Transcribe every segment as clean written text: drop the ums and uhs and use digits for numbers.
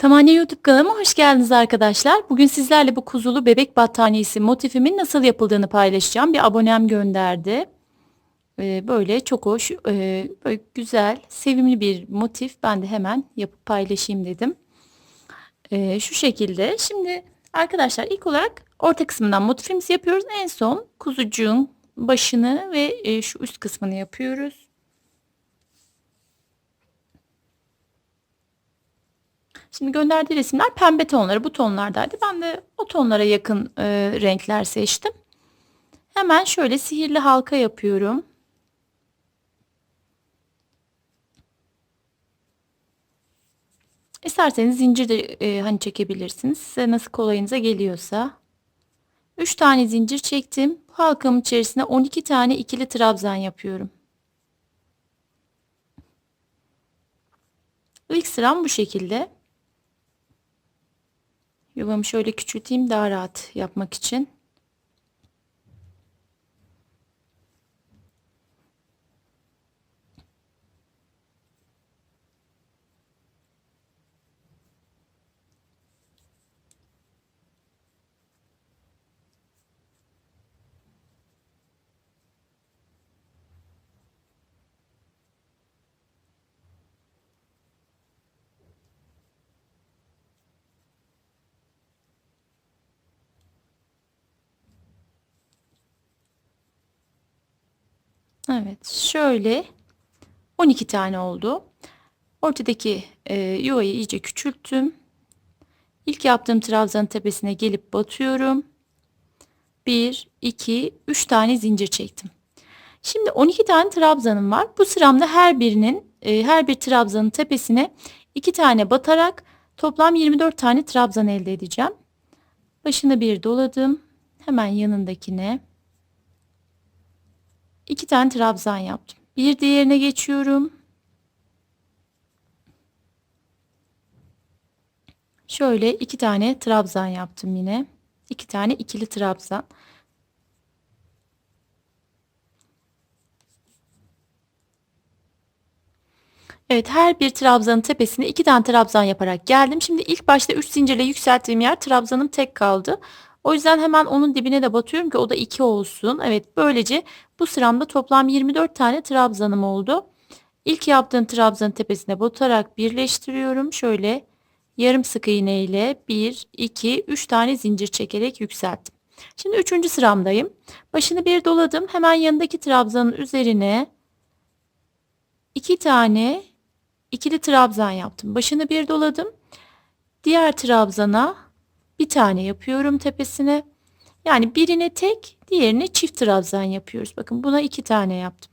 Tamanya YouTube kanalıma hoş geldiniz arkadaşlar. Bugün sizlerle bu kuzulu bebek battaniyesi motifimin nasıl yapıldığını paylaşacağım. Bir abonem gönderdi. Böyle çok hoş, böyle güzel, sevimli bir motif. Ben de hemen yapıp paylaşayım dedim. Şu şekilde. Şimdi arkadaşlar ilk olarak orta kısmından motifimizi yapıyoruz. En son kuzucuğun başını ve şu üst kısmını yapıyoruz. Şimdi gönderdiği resimler pembe tonları, bu tonlardaydı. Ben de o tonlara yakın renkler seçtim. Hemen şöyle sihirli halka yapıyorum. İsterseniz zincir de hani çekebilirsiniz. Size nasıl kolayınıza geliyorsa. 3 tane zincir çektim. Bu halkamın içerisine 12 tane ikili trabzan yapıyorum. İlk sıram bu şekilde. Yuvamı şöyle küçülteyim daha rahat yapmak için. Evet, şöyle 12 tane oldu. Ortadaki yuvayı iyice küçülttüm. İlk yaptığım trabzanın tepesine gelip batıyorum. 1, 2, 3 tane zincir çektim. Şimdi 12 tane trabzanım var. Bu sıramda her bir trabzanın tepesine 2 tane batarak toplam 24 tane trabzan elde edeceğim. Başını bir doladım. Hemen yanındakine 2 tane trabzan yaptım. Bir diğerine geçiyorum. Şöyle 2 tane trabzan yaptım yine. 2 tane ikili trabzan. Evet, her bir trabzanın tepesine 2 tane trabzan yaparak geldim. Şimdi ilk başta 3 zincirle yükselttiğim yer trabzanım tek kaldı. O yüzden hemen onun dibine de batıyorum ki o da 2 olsun. Evet, böylece bu sıramda toplam 24 tane trabzanım oldu. İlk yaptığım trabzanın tepesine batarak birleştiriyorum. Şöyle yarım sık iğne ile 1, 2, 3 tane zincir çekerek yükselttim. Şimdi 3. sıramdayım. Başını bir doladım. Hemen yanındaki trabzanın üzerine 2 tane ikili trabzan yaptım. Başını bir doladım. Diğer trabzana bir tane yapıyorum tepesine. Yani birine tek, diğerine çift trabzan yapıyoruz. Bakın buna 2 tane yaptım.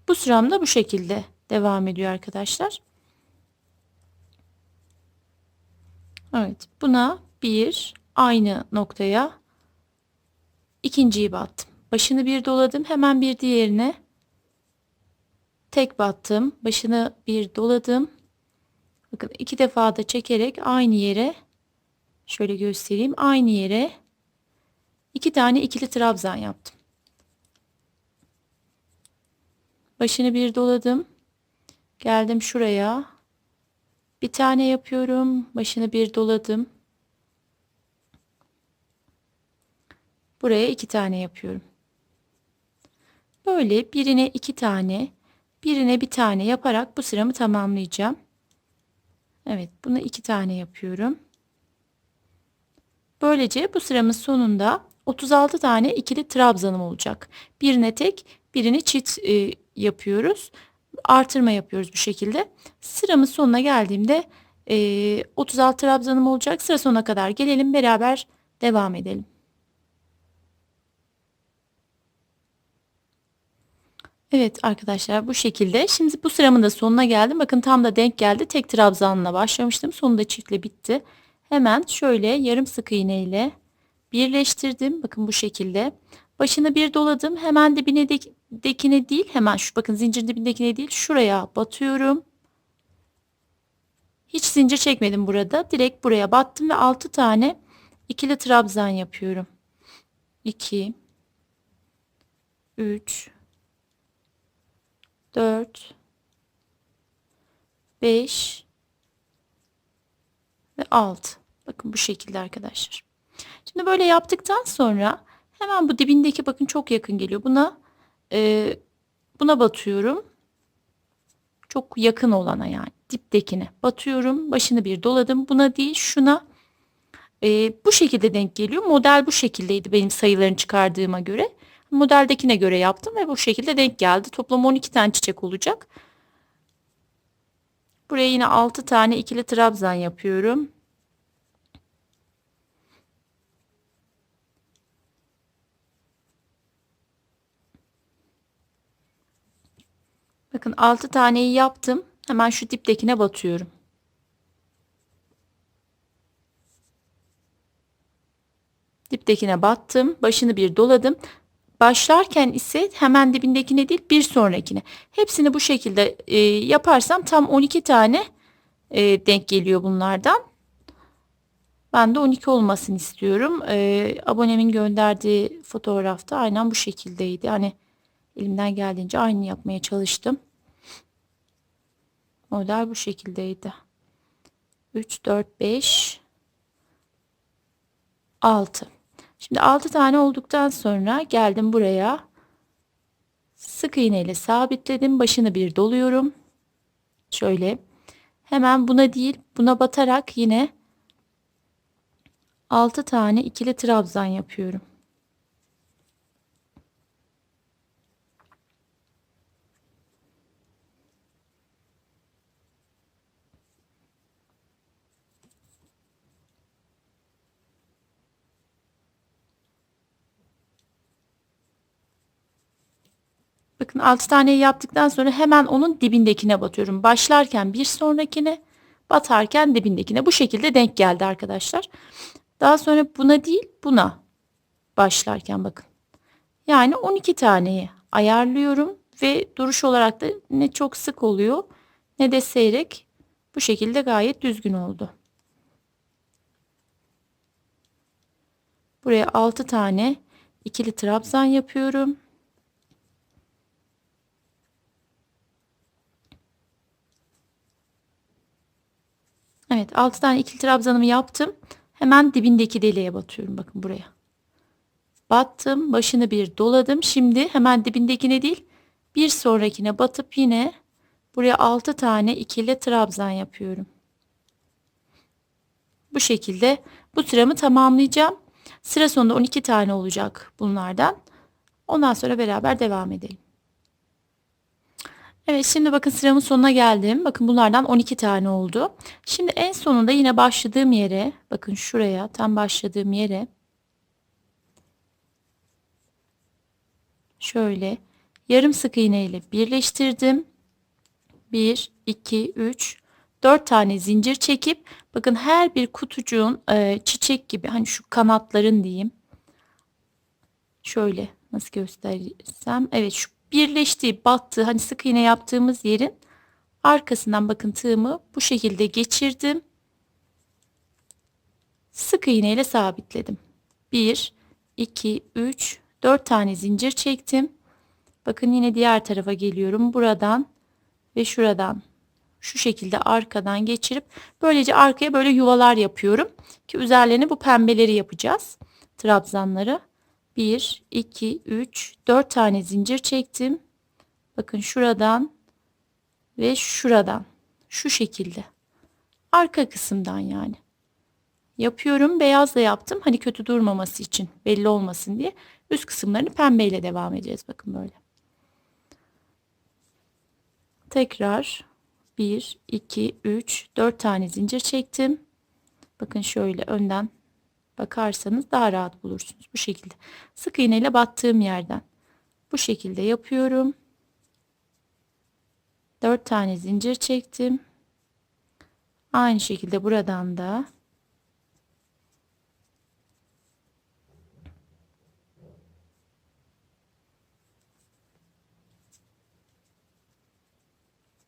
Bu sıram da bu şekilde devam ediyor arkadaşlar. Evet, buna bir aynı noktaya ikinciyi battım. Başını bir doladım. Hemen bir diğerine tek battım. Başını bir doladım. Bakın 2 defa da çekerek aynı yere şöyle göstereyim. Aynı yere 2 tane ikili trabzan yaptım. Başını bir doladım. Geldim şuraya. Bir tane yapıyorum. Başını bir doladım. Buraya 2 tane yapıyorum. Böyle birine 2 tane, birine bir tane yaparak bu sıramı tamamlayacağım. Evet, bunu 2 tane yapıyorum. Böylece bu sıramın sonunda 36 tane ikili trabzanım olacak. Birine tek, birini çift yapıyoruz. Artırma yapıyoruz bu şekilde. Sıramın sonuna geldiğimde 36 trabzanım olacak. Sıra sonuna kadar gelelim beraber devam edelim. Evet arkadaşlar bu şekilde. Şimdi bu sıramın da sonuna geldim. Bakın tam da denk geldi. Tek trabzanla başlamıştım. Sonunda çiftle bitti. Hemen şöyle yarım sık iğne ile birleştirdim. Bakın bu şekilde. Başını bir doladım. Hemen dibine değil. Hemen şu bakın zincir dibindekine değil. Şuraya batıyorum. Hiç zincir çekmedim burada. Direkt buraya battım ve 6 tane ikili trabzan yapıyorum. 2, 3, 4, 5 6. Bakın bu şekilde arkadaşlar. Şimdi böyle yaptıktan sonra hemen bu dibindeki bakın çok yakın geliyor. E, buna batıyorum. Çok yakın olana yani diptekine batıyorum. Başını bir doladım. Buna değil şuna bu şekilde denk geliyor. Model bu şekildeydi benim sayılarını çıkardığıma göre. Modeldekine göre yaptım ve bu şekilde denk geldi. Toplam 12 tane çiçek olacak. Buraya yine 6 tane ikili trabzan yapıyorum. Bakın 6 taneyi yaptım. Hemen şu diptekine batıyorum. Diptekine battım. Başını bir doladım. Başlarken ise hemen dibindekine değil bir sonrakine. Hepsini bu şekilde yaparsam tam 12 tane denk geliyor bunlardan. Ben de 12 olmasını istiyorum. Abonemin gönderdiği fotoğrafta aynen bu şekildeydi. Hani elimden geldiğince aynı yapmaya çalıştım. Model bu şekildeydi. 3, 4, 5, 6. Şimdi 6 tane olduktan sonra geldim buraya. Sık iğne ile sabitledim. Başını bir doluyorum. Şöyle. Hemen buna değil buna batarak yine 6 tane ikili trabzan yapıyorum. Bakın 6 taneyi yaptıktan sonra hemen onun dibindekine batıyorum. Başlarken bir sonrakine, batarken dibindekine. Bu şekilde denk geldi arkadaşlar. Daha sonra buna değil buna başlarken bakın. Yani 12 taneyi ayarlıyorum ve duruş olarak da ne çok sık oluyor ne de seyrek. Bu şekilde gayet düzgün oldu. Buraya 6 tane ikili trabzan yapıyorum. Evet 6 tane ikili trabzanımı yaptım. Hemen dibindeki deliğe batıyorum. Bakın buraya. Battım. Başını bir doladım. Şimdi hemen dibindekine değil bir sonrakine batıp yine buraya 6 tane ikili trabzan yapıyorum. Bu şekilde bu sıramı tamamlayacağım. Sıra sonunda 12 tane olacak bunlardan. Ondan sonra beraber devam edelim. Evet şimdi bakın sıramın sonuna geldim. Bakın bunlardan 12 tane oldu. Şimdi en sonunda yine başladığım yere bakın şuraya tam başladığım yere şöyle yarım sık iğne ile birleştirdim. 1, 2, 3, 4 tane zincir çekip bakın her bir kutucuğun çiçek gibi hani şu kanatların diyeyim. Şöyle nasıl gösterirsem evet şu birleştiği battığı hani sık iğne yaptığımız yerin arkasından bakın tığımı bu şekilde geçirdim. Sık iğne ile sabitledim. 1, 2, 3, 4 tane zincir çektim. Bakın yine diğer tarafa geliyorum. Buradan ve şuradan şu şekilde arkadan geçirip böylece arkaya böyle yuvalar yapıyorum ki üzerlerine bu pembeleri yapacağız. Trabzanları 1, 2, 3, 4 tane zincir çektim. Bakın şuradan ve şuradan şu şekilde arka kısımdan yani yapıyorum. Beyazla yaptım. Hani kötü durmaması için belli olmasın diye üst kısımlarını pembeyle devam edeceğiz. Bakın böyle. Tekrar 1, 2, 3, 4 tane zincir çektim. Bakın şöyle önden bakarsanız daha rahat bulursunuz. Bu şekilde sık iğne ile battığım yerden bu şekilde yapıyorum. 4 tane zincir çektim. Aynı şekilde buradan da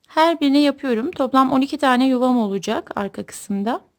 her birini yapıyorum. Toplam 12 tane yuvam olacak arka kısımda.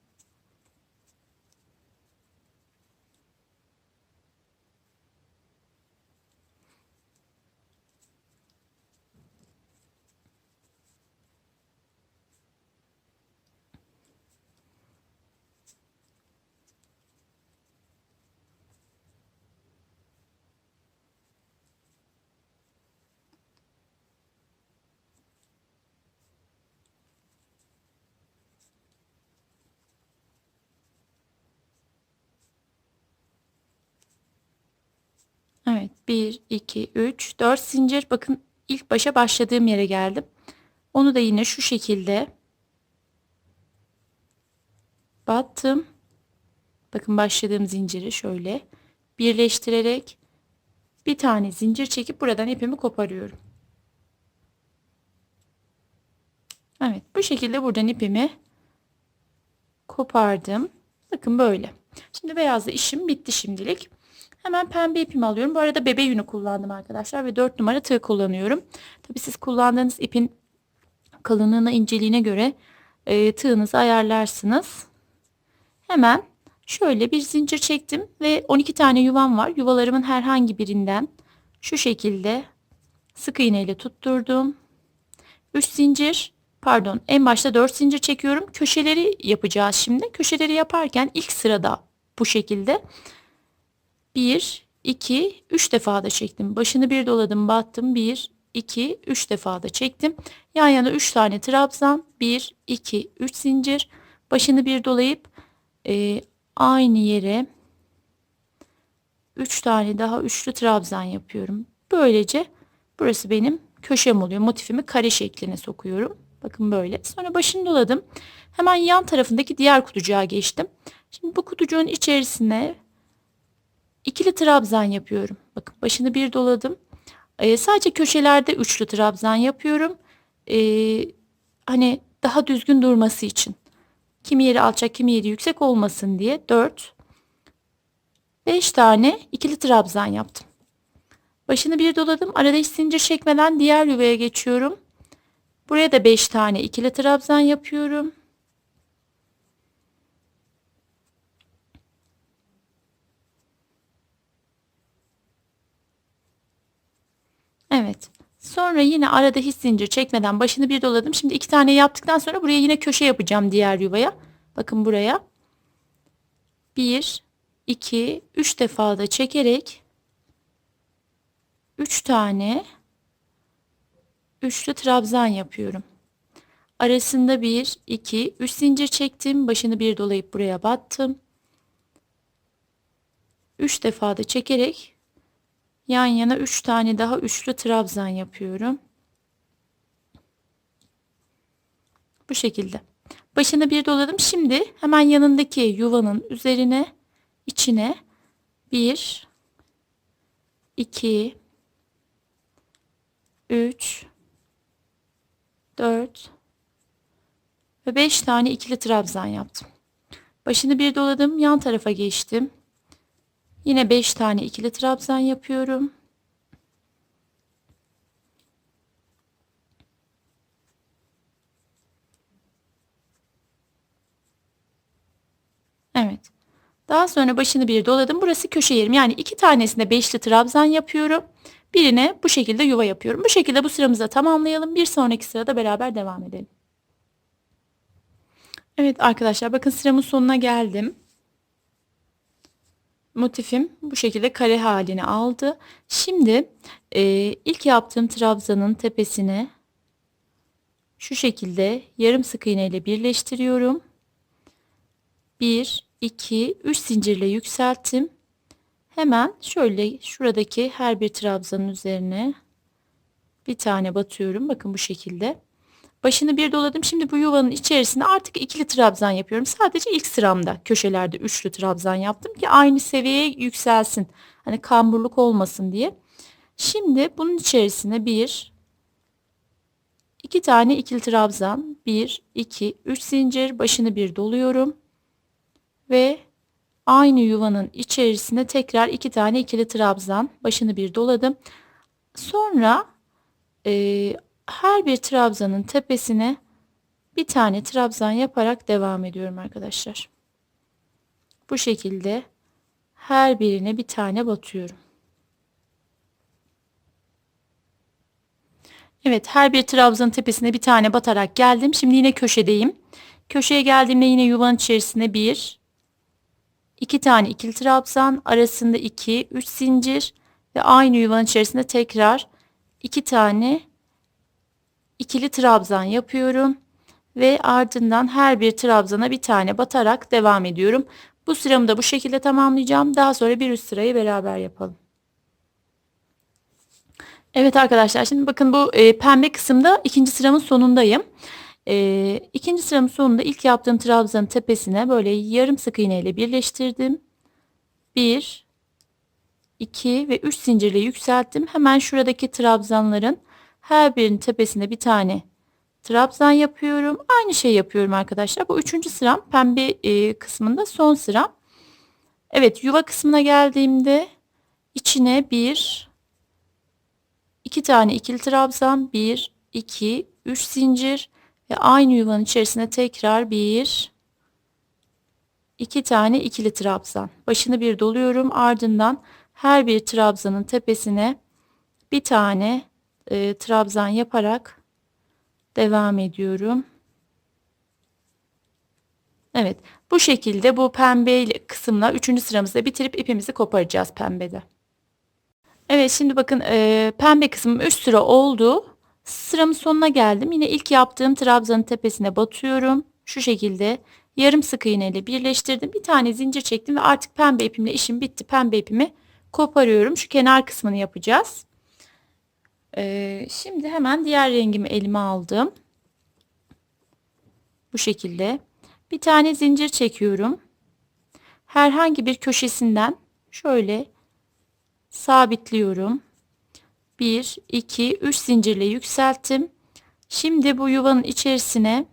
Evet, 1, 2, 3, 4 zincir. Bakın ilk başa başladığım yere geldim. Onu da yine şu şekilde battım. Bakın başladığım zinciri şöyle birleştirerek bir tane zincir çekip buradan ipimi koparıyorum. Evet, bu şekilde buradan ipimi kopardım. Bakın böyle. Şimdi beyazla işim bitti şimdilik. Hemen pembe ipimi alıyorum. Bu arada bebe yünü kullandım arkadaşlar ve 4 numara tığ kullanıyorum. Tabii siz kullandığınız ipin kalınlığına, inceliğine göre tığınızı ayarlarsınız. Hemen şöyle bir zincir çektim ve 12 tane yuvam var. Yuvalarımın herhangi birinden şu şekilde sık iğne ile tutturdum. 3 zincir, pardon, en başta 4 zincir çekiyorum. Köşeleri yapacağız şimdi. Köşeleri yaparken ilk sırada bu şekilde 1, 2, 3 defa da çektim. Başını bir doladım, battım. 1, 2, 3 defa da çektim. Yan yana 3 tane trabzan. 1, 2, 3 zincir. Başını bir dolayıp aynı yere 3 tane daha üçlü trabzan yapıyorum. Böylece burası benim köşem oluyor. Motifimi kare şekline sokuyorum. Bakın böyle. Sonra başını doladım. Hemen yan tarafındaki diğer kutucuğa geçtim. Şimdi bu kutucuğun içerisine ikili trabzan yapıyorum. Bakın başını bir doladım. Sadece köşelerde üçlü trabzan yapıyorum. Hani daha düzgün durması için. Kimi yeri alçak, kimi yeri yüksek olmasın diye 4, 5 tane ikili trabzan yaptım. Başını bir doladım. Arada hiç zincir çekmeden diğer yuvaya geçiyorum. Buraya da 5 tane ikili trabzan yapıyorum. Evet. Sonra yine arada hiç zincir çekmeden başını bir doladım. Şimdi 2 tane yaptıktan sonra buraya yine köşe yapacağım diğer yuvaya. Bakın buraya. 1, 2, 3 defa da çekerek 3 tane üçlü trabzan yapıyorum. Arasında 1, 2, 3 zincir çektim. Başını bir dolayıp buraya battım. 3 defa da çekerek yan yana 3 tane daha üçlü trabzan yapıyorum. Bu şekilde. Başını bir doladım. Şimdi hemen yanındaki yuvanın üzerine, içine 1, 2, 3, 4 ve 5 tane ikili trabzan yaptım. Başını bir doladım. Yan tarafa geçtim. Yine 5 tane ikili trabzan yapıyorum. Evet. Daha sonra başını bir doladım. Burası köşe yerim. Yani 2 tanesinde beşli trabzan yapıyorum. Birine bu şekilde yuva yapıyorum. Bu şekilde bu sıramızı tamamlayalım. Bir sonraki sırada beraber devam edelim. Evet arkadaşlar, bakın sıramın sonuna geldim. Motifim bu şekilde kare halini aldı. Şimdi ilk yaptığım trabzanın tepesine şu şekilde yarım sık iğne ile birleştiriyorum. 1, 2, 3 zincirle yükselttim. Hemen şöyle şuradaki her bir trabzanın üzerine bir tane batıyorum. Bakın bu şekilde. Başını bir doladım. Şimdi bu yuvanın içerisine artık ikili trabzan yapıyorum. Sadece ilk sıramda köşelerde üçlü trabzan yaptım ki aynı seviyeye yükselsin. Hani kamburluk olmasın diye. Şimdi bunun içerisine iki tane ikili trabzan, 1, 2, 3 zincir, başını bir doluyorum ve aynı yuvanın içerisine tekrar 2 tane ikili trabzan, başını bir doladım. Sonra her bir trabzanın tepesine bir tane trabzan yaparak devam ediyorum arkadaşlar. Bu şekilde her birine bir tane batıyorum. Evet, her bir trabzanın tepesine bir tane batarak geldim. Şimdi yine köşedeyim. Köşeye geldiğimde yine yuvanın içerisine 1, 2 tane ikili trabzan, arasında 2, 3 zincir ve aynı yuvanın içerisinde tekrar 2 tane ikili trabzan yapıyorum ve ardından her bir trabzana bir tane batarak devam ediyorum. Bu sıramı da bu şekilde tamamlayacağım. Daha sonra bir üst sırayı beraber yapalım. Evet arkadaşlar, şimdi bakın bu, pembe kısımda ikinci sıramın sonundayım. 2'nci sıramın sonunda ilk yaptığım trabzanın tepesine böyle yarım sık iğne ile birleştirdim. 1, 2 ve 3 zincirle yükselttim. Hemen şuradaki trabzanların her birinin tepesine bir tane trabzan yapıyorum. Aynı şeyi yapıyorum arkadaşlar. Bu üçüncü sıram, pembe, kısmında son sıram. Evet, yuva kısmına geldiğimde içine 1, 2 tane ikili trabzan, 1, 2, 3 zincir ve aynı yuvanın içerisine tekrar 1, 2 tane ikili trabzan. Başını bir doluyorum. Ardından her bir trabzanın tepesine bir tane trabzan yaparak devam ediyorum. Evet, bu şekilde bu pembe kısımla üçüncü sıramızda bitirip ipimizi koparacağız pembede. Evet, şimdi bakın, pembe kısmım 3 sıra oldu. Sıramın sonuna geldim. Yine ilk yaptığım trabzanın tepesine batıyorum. Şu şekilde yarım sık iğne ile birleştirdim. Bir tane zincir çektim ve artık pembe ipimle işim bitti. Pembe ipimi koparıyorum. Şu kenar kısmını yapacağız. Şimdi hemen diğer rengimi elime aldım. Bu şekilde. Bir tane zincir çekiyorum. Herhangi bir köşesinden şöyle sabitliyorum. 1, 2, 3 zincirle yükselttim. Şimdi bu yuvanın içerisine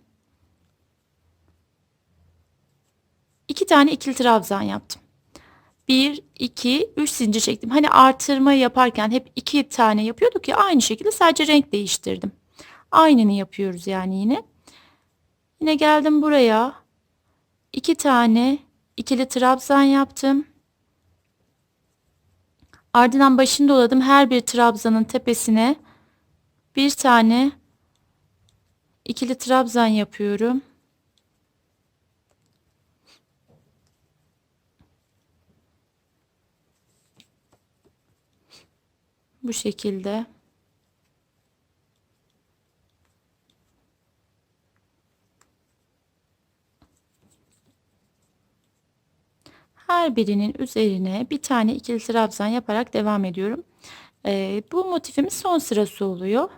2 tane ikili trabzan yaptım. 1, 2, 3 zincir çektim. Hani artırma yaparken hep 2 tane yapıyorduk ya, aynı şekilde sadece renk değiştirdim. Aynını yapıyoruz yani yine. Yine geldim buraya. 2 tane ikili trabzan yaptım. Ardından başını doladım. Her bir trabzanın tepesine bir tane ikili trabzan yapıyorum. Bu şekilde. Her birinin üzerine bir tane ikili trabzan yaparak devam ediyorum. Bu motifimiz son sırası oluyor.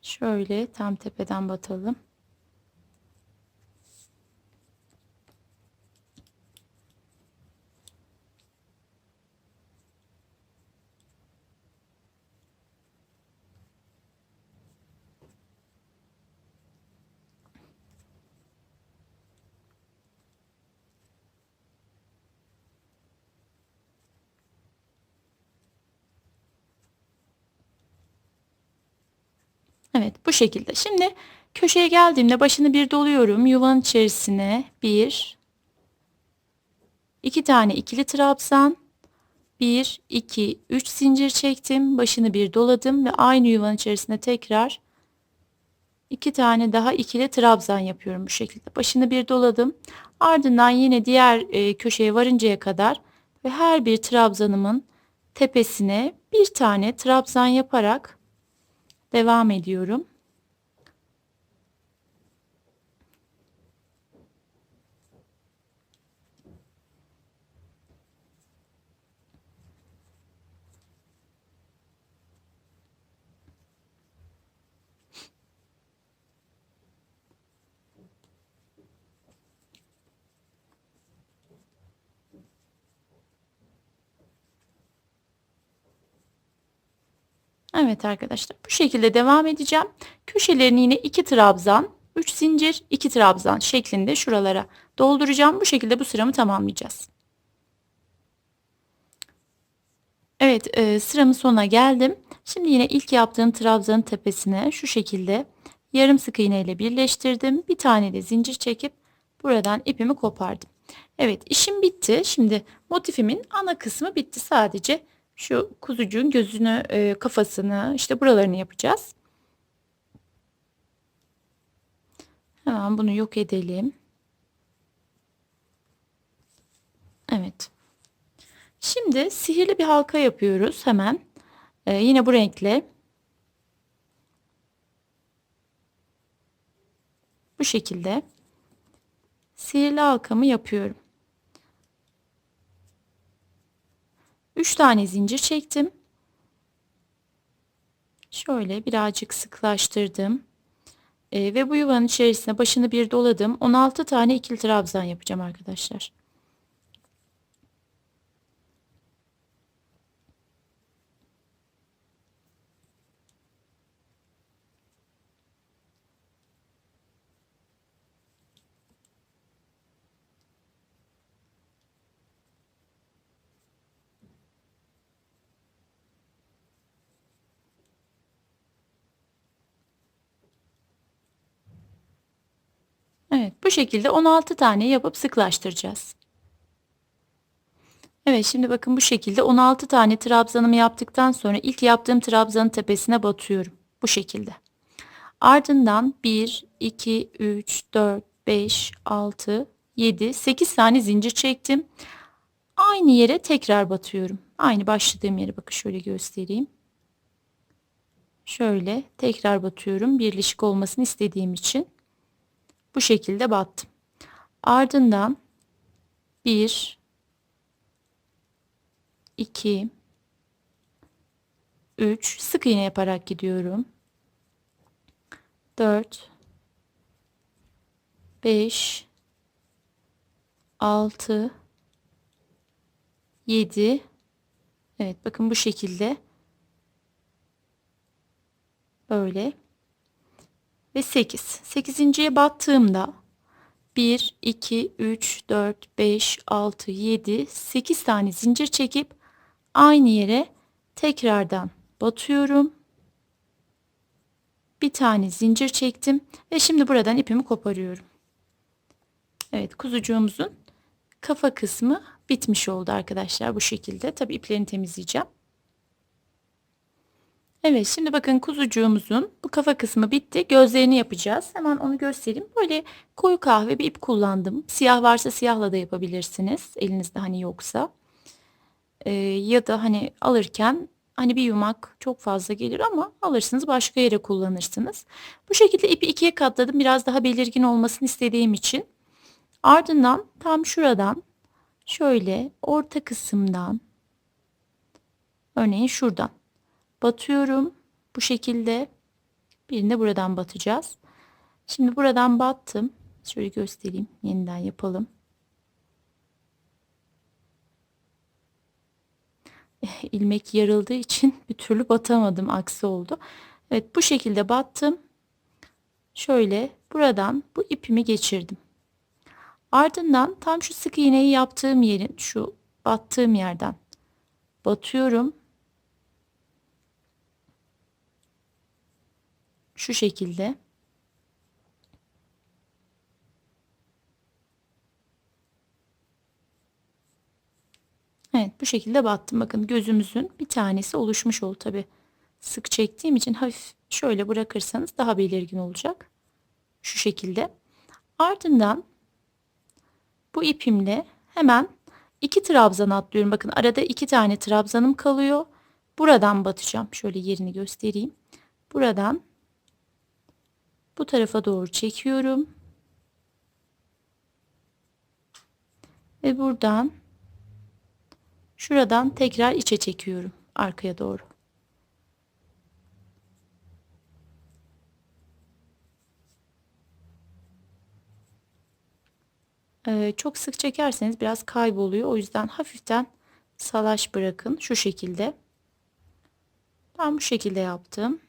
Şöyle tam tepeden batalım. Evet, bu şekilde. Şimdi köşeye geldiğimde başını bir doluyorum. Yuvanın içerisine bir, iki tane ikili trabzan, bir, iki, üç zincir çektim. Başını bir doladım ve aynı yuvanın içerisine tekrar iki tane daha ikili trabzan yapıyorum bu şekilde. Başını bir doladım. Ardından yine diğer köşeye varıncaya kadar ve her bir trabzanımın tepesine bir tane trabzan yaparak devam ediyorum. Evet arkadaşlar, bu şekilde devam edeceğim. Köşelerini yine 2 trabzan, 3 zincir, 2 trabzan şeklinde şuralara dolduracağım. Bu şekilde bu sıramı tamamlayacağız. Evet, sıramın sonuna geldim. Şimdi yine ilk yaptığım trabzanın tepesine şu şekilde yarım sık iğne ile birleştirdim. Bir tane de zincir çekip buradan ipimi kopardım. Evet, işim bitti. Şimdi motifimin ana kısmı bitti. Sadece şu kuzucuğun gözünü, kafasını, işte buralarını yapacağız. Hemen bunu yok edelim. Evet. Şimdi sihirli bir halka yapıyoruz hemen. Yine bu renkle bu şekilde sihirli halkamı yapıyorum. 3 tane zincir çektim. Şöyle birazcık sıklaştırdım. Ve bu yuvanın içerisine başını bir doladım. 16 tane ikili trabzan yapacağım arkadaşlar. Evet, bu şekilde 16 tane yapıp sıklaştıracağız. Evet, şimdi bakın bu şekilde 16 tane trabzanımı yaptıktan sonra ilk yaptığım trabzanın tepesine batıyorum. Bu şekilde. Ardından 1, 2, 3, 4, 5, 6, 7, 8 tane zincir çektim. Aynı yere tekrar batıyorum. Aynı başladığım yere bakın şöyle göstereyim. Şöyle tekrar batıyorum. Birleşik olmasını istediğim için bu şekilde battım. Ardından 1, 2, 3 sık iğne yaparak gidiyorum. 4, 5, 6, 7. Evet bakın bu şekilde. Böyle. Ve 8. 8.'ye battığımda 1, 2, 3, 4, 5, 6, 7, 8 tane zincir çekip aynı yere tekrardan batıyorum. Bir tane zincir çektim ve şimdi buradan ipimi koparıyorum. Evet, kuzucuğumuzun kafa kısmı bitmiş oldu arkadaşlar bu şekilde. Tabii iplerini temizleyeceğim. Evet, şimdi bakın kuzucuğumuzun bu kafa kısmı bitti. Gözlerini yapacağız. Hemen onu göstereyim. Böyle koyu kahve bir ip kullandım. Siyah varsa siyahla da yapabilirsiniz. Elinizde hani yoksa. Ya da hani alırken hani bir yumak çok fazla gelir ama alırsınız başka yere kullanırsınız. Bu şekilde ipi ikiye katladım. Biraz daha belirgin olmasını istediğim için. Ardından tam şuradan şöyle orta kısımdan örneğin şuradan batıyorum. Bu şekilde birinde buradan batacağız. Şimdi buradan battım. Şöyle göstereyim. Yeniden yapalım. İlmek yarıldığı için bir türlü batamadım. Aksi oldu. Evet bu şekilde battım. Şöyle buradan bu ipimi geçirdim. Ardından tam şu sık iğneyi yaptığım yerin şu battığım yerden batıyorum. Şu şekilde. Evet bu şekilde battım. Bakın gözümüzün bir tanesi oluşmuş oldu tabi. Sık çektiğim için hafif şöyle bırakırsanız daha belirgin olacak. Şu şekilde. Ardından bu ipimle hemen 2 trabzan atlıyorum. Bakın arada 2 tane trabzanım kalıyor. Buradan batacağım. Şöyle yerini göstereyim. Buradan bu tarafa doğru çekiyorum. Ve buradan şuradan tekrar içe çekiyorum. Arkaya doğru. Çok sık çekerseniz biraz kayboluyor. O yüzden hafiften salaş bırakın. Şu şekilde. Ben bu şekilde yaptım.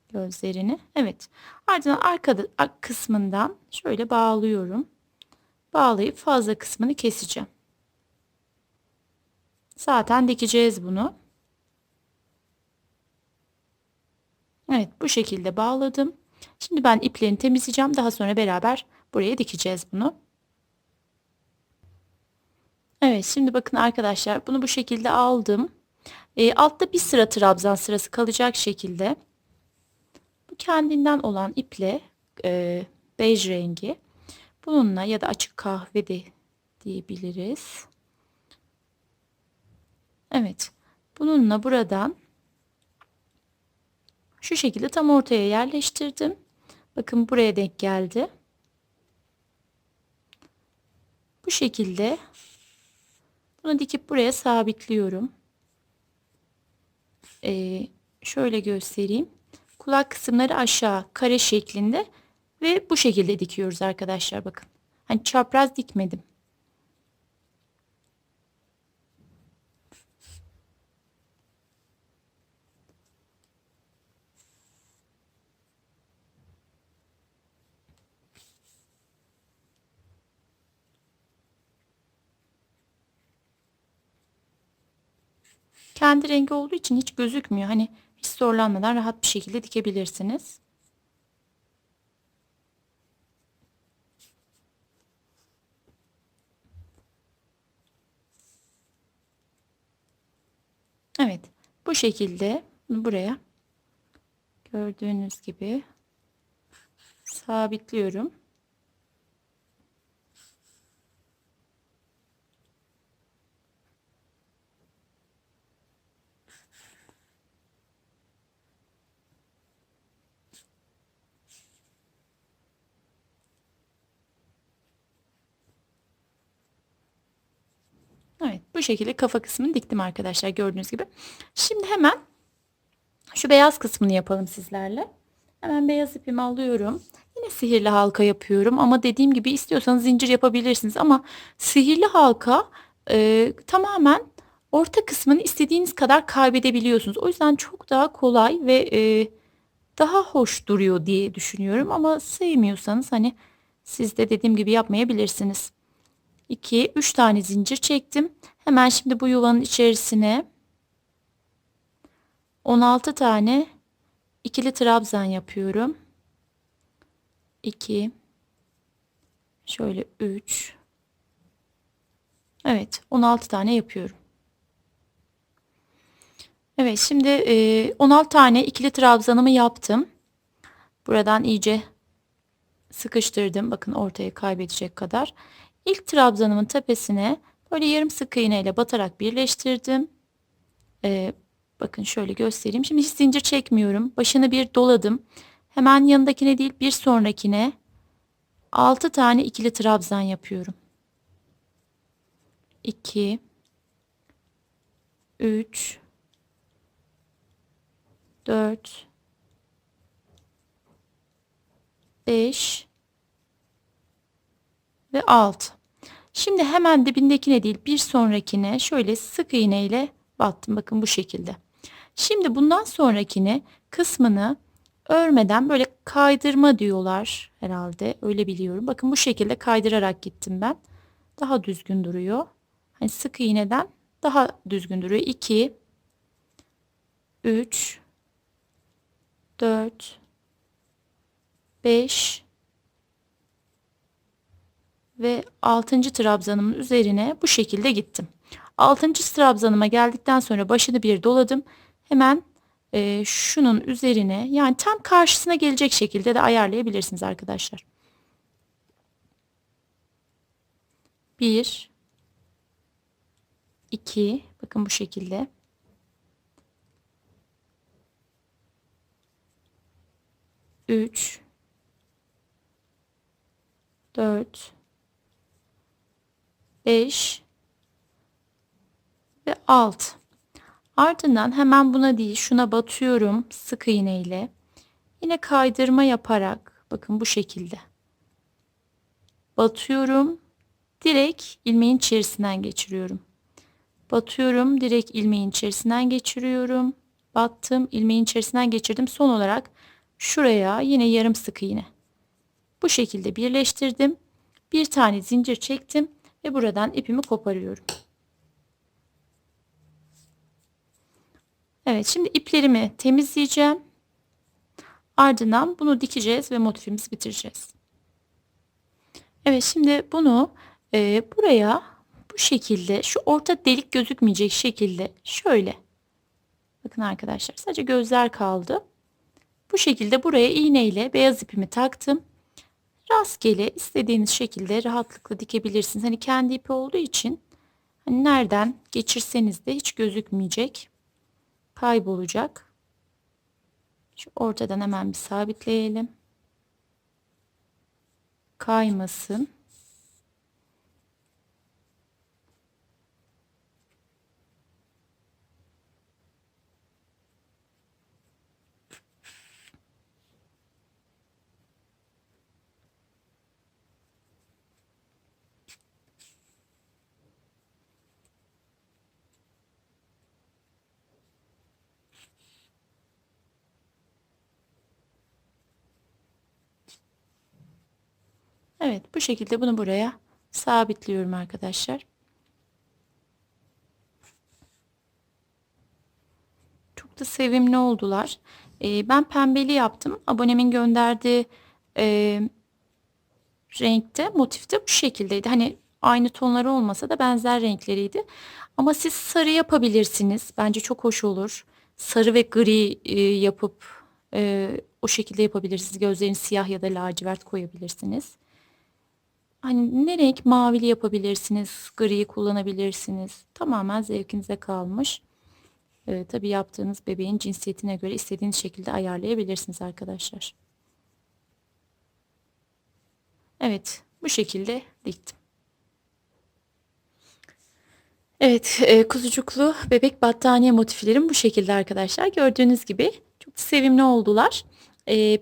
Gözlerini. Evet. Ardından arkada kısmından şöyle bağlıyorum. Bağlayıp fazla kısmını keseceğim. Zaten dikeceğiz bunu. Evet bu şekilde bağladım. Şimdi ben iplerini temizleyeceğim. Daha sonra beraber buraya dikeceğiz bunu. Evet şimdi bakın arkadaşlar bunu bu şekilde aldım. Altta bir sıra trabzan sırası kalacak şekilde bu kendinden olan iple bej rengi. Bununla ya da açık kahve de diyebiliriz. Evet. Bununla buradan şu şekilde tam ortaya yerleştirdim. Bakın buraya denk geldi. Bu şekilde bunu dikip buraya sabitliyorum. Şöyle göstereyim. Kulak kısımları aşağı kare şeklinde ve bu şekilde dikiyoruz arkadaşlar, bakın. Hani çapraz dikmedim. Kendi rengi olduğu için hiç gözükmüyor. Hani hiç zorlanmadan rahat bir şekilde dikebilirsiniz. Evet. Bu şekilde bunu buraya gördüğünüz gibi sabitliyorum. Evet, bu şekilde kafa kısmını diktim arkadaşlar, gördüğünüz gibi. Şimdi hemen şu beyaz kısmını yapalım sizlerle. Hemen beyaz ipimi alıyorum. Yine sihirli halka yapıyorum ama dediğim gibi istiyorsanız zincir yapabilirsiniz. Ama sihirli halka tamamen orta kısmını istediğiniz kadar kaybedebiliyorsunuz. O yüzden çok daha kolay ve daha hoş duruyor diye düşünüyorum. Ama sevmiyorsanız hani siz de dediğim gibi yapmayabilirsiniz. 2, 3 tane zincir çektim. Hemen şimdi bu yuvanın içerisine 16 tane ikili trabzan yapıyorum. 2, şöyle 3. Evet, 16 tane yapıyorum. Evet, şimdi 16 tane ikili trabzanımı yaptım. Buradan iyice sıkıştırdım. Bakın ortaya kaybedecek kadar. İlk trabzanımın tepesine böyle yarım sık iğne ile batarak birleştirdim. E, bakın şöyle göstereyim. Şimdi hiç zincir çekmiyorum. Başını bir doladım. Hemen yanındakine değil, bir sonrakine 6 tane ikili trabzan yapıyorum. 2, 3, 4, 5 ve 6. Şimdi hemen dibindekine değil, bir sonrakine şöyle sık iğne ile battım. Bakın bu şekilde. Şimdi bundan sonrakini kısmını örmeden böyle kaydırma diyorlar herhalde. Öyle biliyorum. Bakın bu şekilde kaydırarak gittim ben. Daha düzgün duruyor. Hani sık iğneden daha düzgün duruyor. 2, 3, 4, 5 ve 6. trabzanımın üzerine bu şekilde gittim. 6. trabzanıma geldikten sonra başını bir doladım. Hemen şunun üzerine, yani tam karşısına gelecek şekilde de ayarlayabilirsiniz arkadaşlar. 1, 2, bakın bu şekilde. 3, 4, 5 ve 6. Ardından hemen buna değil, şuna batıyorum sık iğne ile. Yine kaydırma yaparak, bakın bu şekilde batıyorum, direkt ilmeğin içerisinden geçiriyorum. Batıyorum, direkt ilmeğin içerisinden geçiriyorum. Battım, ilmeğin içerisinden geçirdim. Son olarak şuraya yine yarım sık iğne. Bu şekilde birleştirdim. Bir tane zincir çektim ve buradan ipimi koparıyorum. Evet, şimdi iplerimi temizleyeceğim. Ardından bunu dikeceğiz ve motifimizi bitireceğiz. Evet, şimdi bunu buraya bu şekilde, şu orta delik gözükmeyecek şekilde şöyle. Bakın arkadaşlar, sadece gözler kaldı. Bu şekilde buraya iğne ile beyaz ipimi taktım. Rastgele istediğiniz şekilde rahatlıkla dikebilirsiniz. Hani kendi ipi olduğu için hani nereden geçirseniz de hiç gözükmeyecek, kaybolacak. Şu ortadan hemen bir sabitleyelim. Kaymasın. Evet, bu şekilde bunu buraya sabitliyorum arkadaşlar. Çok da sevimli oldular. Ben pembeli yaptım. Abonemin gönderdiği e, renkte, motifte bu şekildeydi. Hani aynı tonları olmasa da benzer renkleriydi. Ama siz sarı yapabilirsiniz. Bence çok hoş olur. Sarı ve gri yapıp o şekilde yapabilirsiniz. Gözlerini siyah ya da lacivert koyabilirsiniz. Hani ne renk mavili yapabilirsiniz, gri kullanabilirsiniz. Tamamen zevkinize kalmış. Tabii yaptığınız bebeğin cinsiyetine göre istediğiniz şekilde ayarlayabilirsiniz arkadaşlar. Evet, bu şekilde diktim. Evet, kuzucuklu bebek battaniye motiflerim bu şekilde arkadaşlar. Gördüğünüz gibi çok sevimli oldular.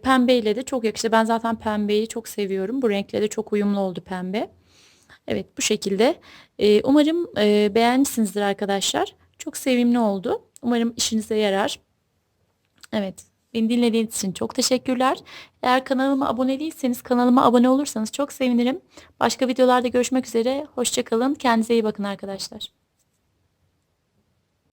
Pembeyle de çok yakıştı. Ben zaten pembeyi çok seviyorum. Bu renkle de çok uyumlu oldu pembe. Evet, bu şekilde. Umarım beğenmişsinizdir arkadaşlar. Çok sevimli oldu. Umarım işinize yarar. Evet, beni dinlediğiniz için çok teşekkürler. Eğer kanalıma abone değilseniz kanalıma abone olursanız çok sevinirim. Başka videolarda görüşmek üzere. Hoşça kalın. Kendinize iyi bakın arkadaşlar.